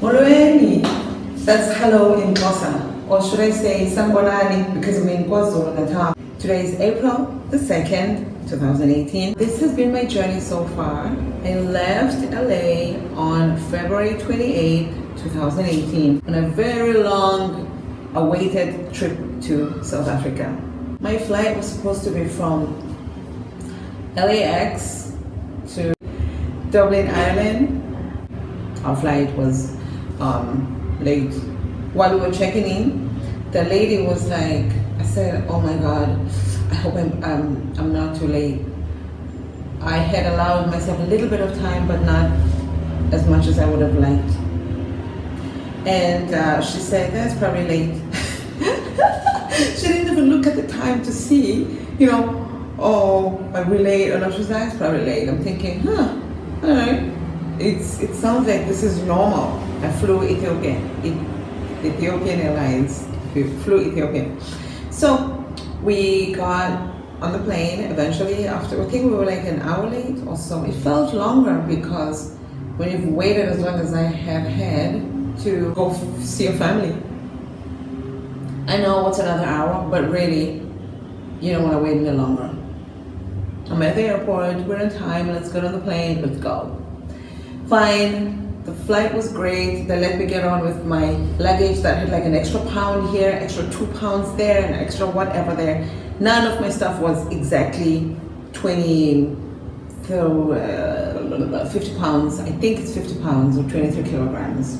Molweni. That's hello in Xhosa, or should I say Sanibonani because I'm in KwaZulu-Natal. Today is April the 2nd, 2018. This has been my journey so far. I left LA on February 28, 2018 on a very long awaited trip to South Africa. My flight was supposed to be from LAX to Dublin, Ireland. Our flight was late. While we were checking in, the lady was like, I said, oh my God, I hope I'm not too late. I had allowed myself a little bit of time, but not as much as I would have liked. And she said, that's probably late. She didn't even look at the time to see, oh, are we late or not? She was like, it's probably late. I'm thinking, all right. It sounds like this is normal. I flew Ethiopian Airlines, flew Ethiopian. So we got on the plane eventually after, I think we were like an hour late or so. It felt longer because when you've waited as long as I have had to go see your family. I know it's another hour, but really, you don't want to wait any longer. I'm at the airport, we're in time, let's get on the plane, let's go. Fine, the flight was great. They let me get on with my luggage that had like an extra pound here, extra 2 pounds there, and extra whatever there. None of my stuff was exactly 50 pounds. I think it's 50 pounds or 23 kilograms.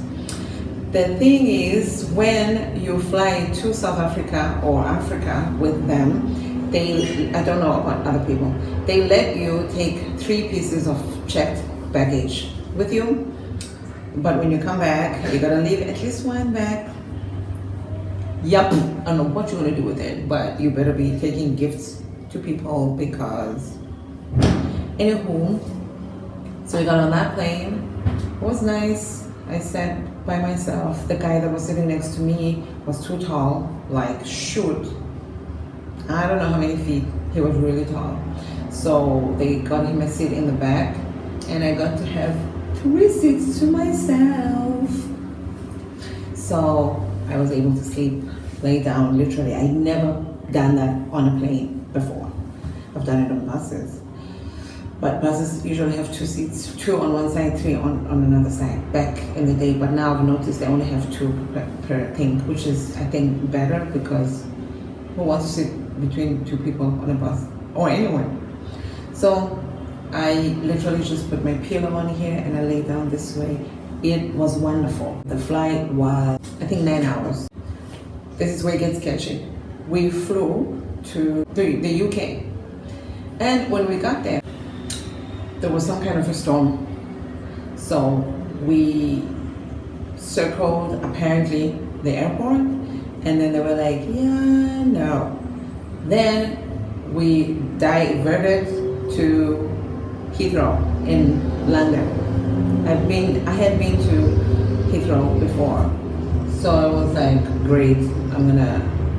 The thing is, when you fly to South Africa or Africa with them, I don't know about other people, they let you take 3 pieces of checked baggage with you, but when you come back, you gotta leave at least 1 bag. Yup, I don't know what you wanna do with it, but you better be taking gifts to people because. Anywho, so we got on that plane. It was nice. I sat by myself. The guy that was sitting next to me was too tall, like shoot. I don't know how many feet. He was really tall. So they got him a seat in the back, and I got to have 3 seats to myself. So I was able to sleep, lay down, literally. I'd never done that on a plane before. I've done it on buses. But buses usually have 2 seats, 2 on one side, 3 on another side, back in the day. But now I've noticed they only have 2 per thing, which is, I think, better because who wants to sit between 2 people on a bus or anywhere? So I literally just put my pillow on here and I lay down this way. It was wonderful. The flight was, I think, 9 hours. This is where it gets sketchy. We flew to the UK. And when we got there was some kind of a storm. So we circled, apparently, the airport. And then they were like, yeah, no. Then we diverted to Heathrow in London. I had been to Heathrow before, so I was like, great,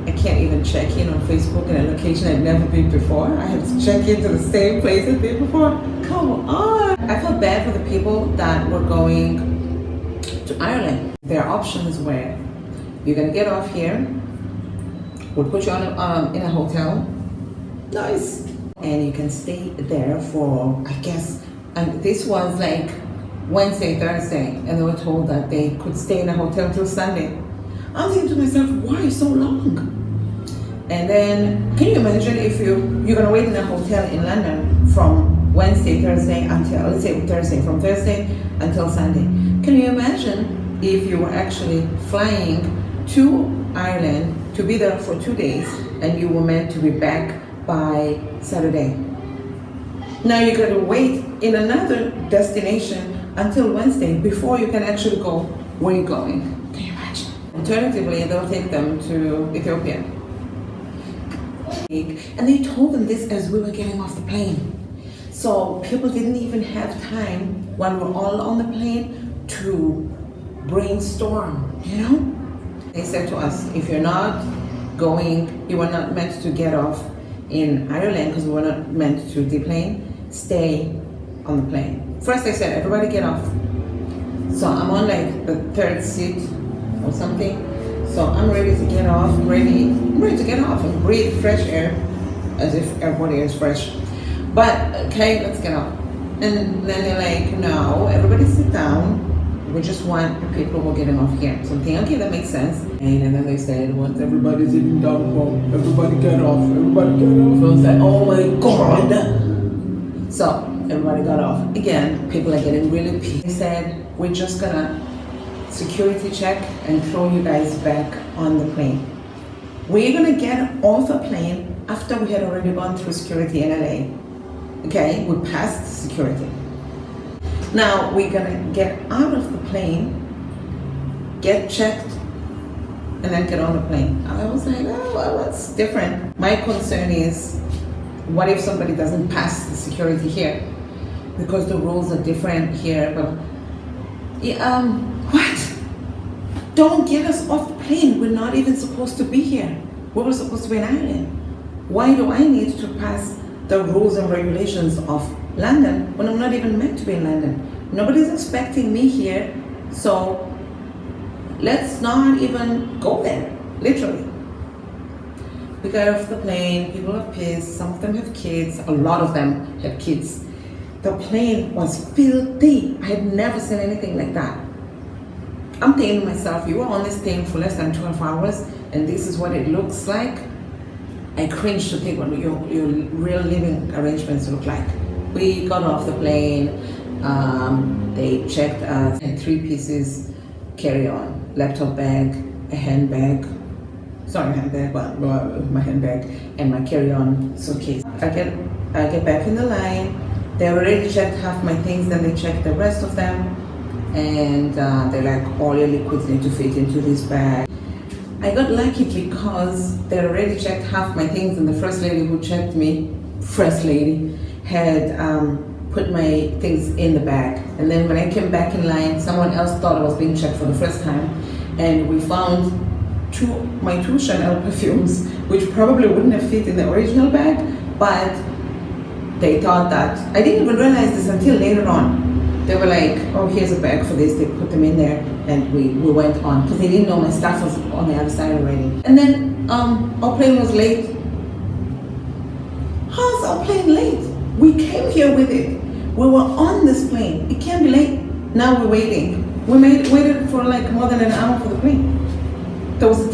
I can't even check in on Facebook in a location I'd never been before. I have to check into the same place I've been before. Come on. I felt bad for the people that were going to Ireland. Their options were, you're gonna get off here, we'll put you on in a hotel, nice, and you can stay there for, I guess, and this was like Wednesday, Thursday, and they were told that they could stay in a hotel till Sunday. I'm thinking to myself, why so long? And then, can you imagine if you're gonna wait in a hotel in London from Wednesday, Thursday until, let's say Thursday, from Thursday until Sunday. Can you imagine if you were actually flying to Ireland to be there for 2 days and you were meant to be back by Saturday? Now you gotta wait in another destination until Wednesday before you can actually go where you're going. Can you imagine? Alternatively, they'll take them to Ethiopia. And they told them this as we were getting off the plane. So people didn't even have time while we're all on the plane to brainstorm, They said to us, if you're not going, you were not meant to get off in Ireland because we were not meant to deplane, stay on the plane. First they said, everybody get off. So I'm on like the third seat or something. So I'm ready to get off. I'm ready to get off and breathe fresh air, as if everybody is fresh. But okay, let's get off. And then they're like, no, everybody sit down. We just want the people who are getting off here. So I'm thinking, okay, that makes sense. And then they said, once everybody's sitting down, everybody get off, everybody get off. I was like, oh my God. So everybody got off. Again, people are getting really pissed. They said, we're just gonna security check and throw you guys back on the plane. We're gonna get off the plane after we had already gone through security in LA. Okay, we passed security. Now we're gonna get out of the plane, get checked, and then get on the plane. I was like, oh, well, that's different. My concern is, what if somebody doesn't pass the security here? Because the rules are different here. But yeah, what? Don't get us off the plane. We're not even supposed to be here. We were supposed to be in Ireland. Why do I need to pass the rules and regulations of London when I'm not even meant to be in London? Nobody's expecting me here, so let's not even go there, literally. We got off the plane, people are pissed, some of them have kids, a lot of them have kids. The plane was filthy. I had never seen anything like that. I'm thinking to myself, you were on this thing for less than 12 hours and this is what it looks like. I cringe to think what your real living arrangements look like. We got off the plane, they checked us, and 3 pieces carry-on, laptop bag, a handbag, but my handbag, and my carry-on suitcase. I get back in the line. They already checked half my things, then they checked the rest of them, and they're like, all your liquids need to fit into this bag. I got lucky because they already checked half my things, and the first lady who checked me, had put my things in the bag. And then when I came back in line, someone else thought I was being checked for the first time, and we found my two Chanel perfumes, which probably wouldn't have fit in the original bag, but they thought that. I didn't even realize this until later on. They were like, oh, here's a bag for this. They put them in there, and we went on, because they didn't know my stuff was on the other side already. And then our plane was late. How's our plane late? We came here with it. We were on this plane. It can't be late. Now we're waiting. We waited for like more than an hour for the plane. There was a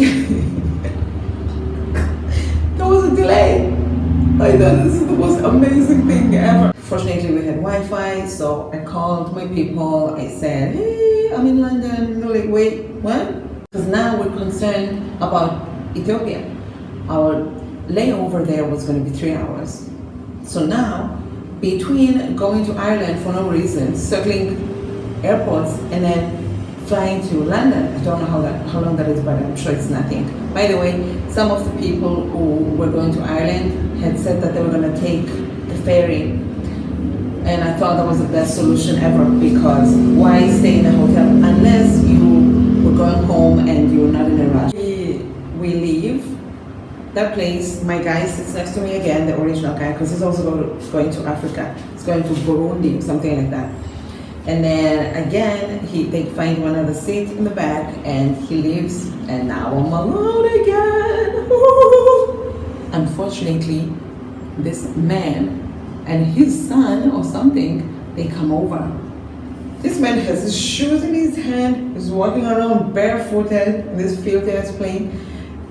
delay. I thought this is the most amazing thing ever. Fortunately, we had Wi-Fi, so I called my people. I said, hey, I'm in London. They're like, wait, what? Because now we're concerned about Ethiopia. Our layover there was going to be 3 hours. So now, between going to Ireland for no reason, circling airports, and then flying to London, I don't know how long that is, but I'm sure it's nothing. By the way, some of the people who were going to Ireland had said that they were going to take the ferry, and I thought that was the best solution ever, because why stay in a hotel unless you were going home and you're not in a rush? We leave that place. My guy sits next to me again, the original guy, because he's also going to Africa. He's going to Burundi, something like that. And then again, they find one other seat in the back, and he leaves, and now I'm alone again. Unfortunately, this man and his son or something, they come over. This man has his shoes in his hand, he's walking around barefooted in this filthy plane.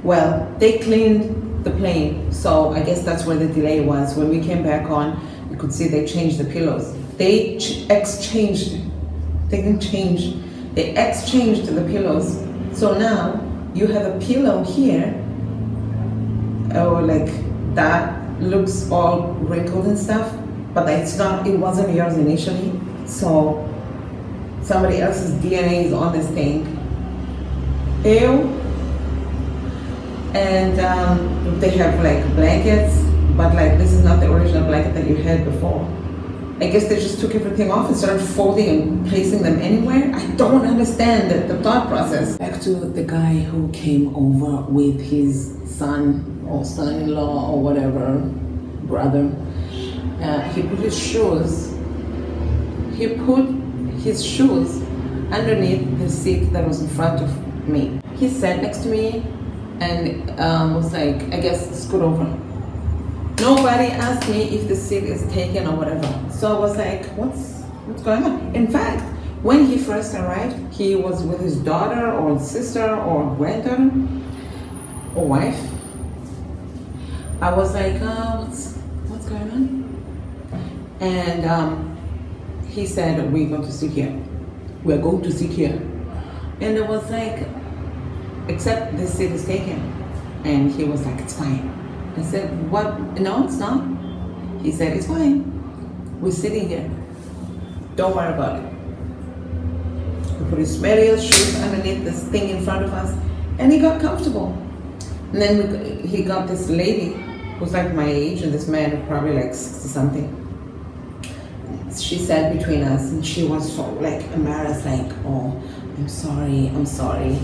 Well, they cleaned the plane, so I guess that's where the delay was. When we came back on, you could see they changed the pillows. They exchanged the pillows. So now you have a pillow here, or like that looks all wrinkled and stuff, but it wasn't yours initially. So somebody else's DNA is on this thing. Ew. And they have like blankets, but like this is not the original blanket that you had before. I guess they just took everything off and started folding and placing them anywhere. I don't understand the thought process. Back to the guy who came over with his son or son-in-law or whatever, brother. He put his shoes underneath the seat that was in front of me. He sat next to me and was like, I guess, scoot over. Nobody asked me if the seat is taken or whatever. So I was like, what's going on? In fact, when he first arrived, he was with his daughter or sister or granddaughter or wife. I was like, what's going on? And he said, we're going to sit here. We're going to sit here. And it was like, except the seat is taken. And he was like, it's fine. I said, what? No, it's not. He said, it's fine. We're sitting here. Don't worry about it. He put his smelly shoes underneath this thing in front of us, and he got comfortable. And then he got this lady who's like my age, and this man probably like 60 something. She sat between us, and she was so like embarrassed, like, oh, I'm sorry.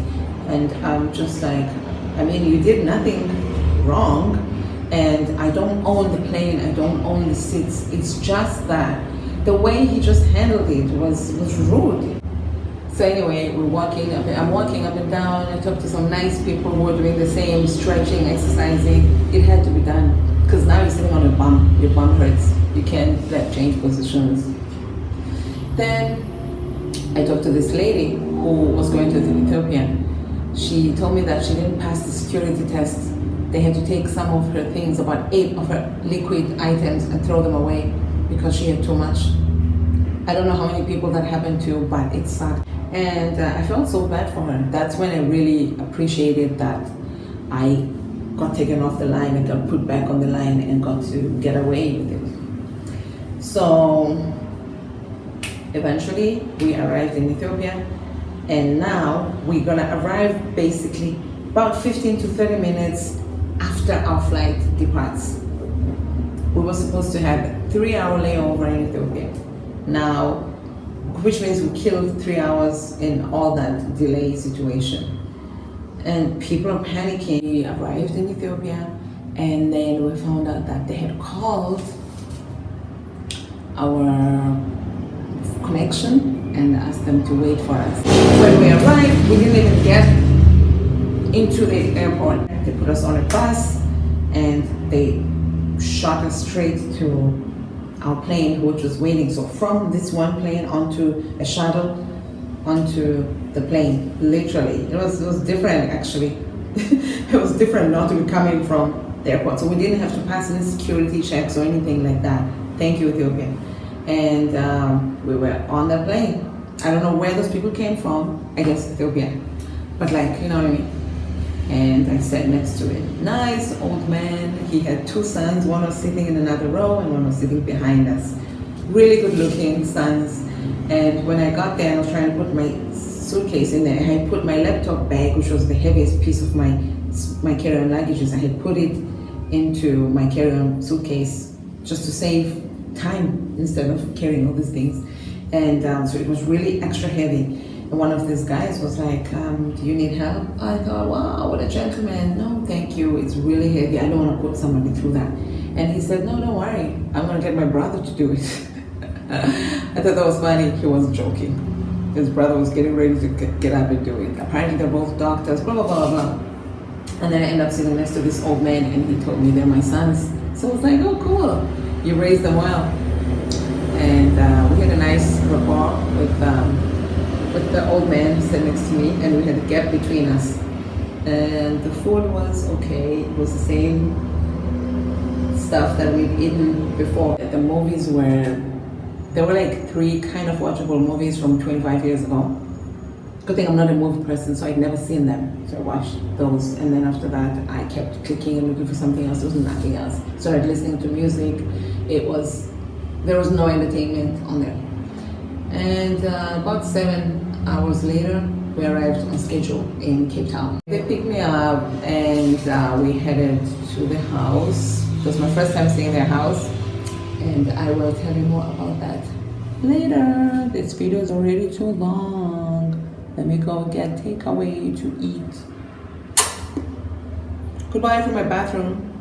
And I'm just like, I mean, you did nothing wrong, and I don't own the plane, I don't own the seats. It's just that the way he just handled it was rude. So anyway, I'm walking up and down. I talked to some nice people who were doing the same, stretching, exercising. It had to be done, because now you're sitting on a bum, your bum hurts. You can't change positions. Then I talked to this lady who was going to Ethiopia. She told me that she didn't pass the security test. They had to take some of her things, about 8 of her liquid items, and throw them away because she had too much. I don't know how many people that happened to, but it sucked. And I felt so bad for her. That's when I really appreciated that I got taken off the line and got put back on the line and got to get away with it. So eventually we arrived in Ethiopia, and now we're gonna arrive basically about 15 to 30 minutes after our flight departs. We were supposed to have a 3-hour layover in Ethiopia. Now, which means we killed 3 hours in all that delay situation. And people are panicking. We arrived in Ethiopia, and then we found out that they had called our connection and asked them to wait for us. When we arrived, we didn't even get into the airport. They put us on a bus, and they shot us straight to our plane, which was waiting. So from this one plane onto a shuttle, onto the plane, literally. It was different, actually. It was different not to be coming from the airport. So we didn't have to pass any security checks or anything like that. Thank you, Ethiopia. And we were on that plane. I don't know where those people came from. I guess Ethiopia. But like, you know what I mean? And I sat next to a nice old man. He had 2 sons. One was sitting in another row and one was sitting behind us. Really good looking sons. And when I got there, I was trying to put my suitcase in there. I put my laptop bag, which was the heaviest piece of my carry-on luggages. I had put it into my carry-on suitcase just to save time instead of carrying all these things. And so it was really extra heavy. And one of these guys was like, do you need help? I thought, wow, what a gentleman. No, thank you. It's really heavy. I don't want to put somebody through that. And he said, no, don't worry. I'm going to get my brother to do it. I thought that was funny. He was joking. His brother was getting ready to get up and do it. Apparently they're both doctors, blah, blah, blah, blah. And then I ended up sitting next to this old man, and he told me they're my sons. So I was like, oh, cool. You raised them well. And we had a nice rapport with the old man sitting next to me, and we had a gap between us. And the food was okay. It was the same stuff that we'd eaten before. The movies there were like 3 kind of watchable movies from 25 years ago. Good thing I'm not a movie person, so I'd never seen them. So I watched those, and then after that, I kept clicking and looking for something else. There was nothing else. Started listening to music. There was no entertainment on there. And about 7 hours later, we arrived on schedule in Cape Town. They picked me up, and we headed to the house. It was my first time seeing their house, and I will tell you more about that later. This video is already too long. Let me go get takeaway to eat. Goodbye from my bathroom.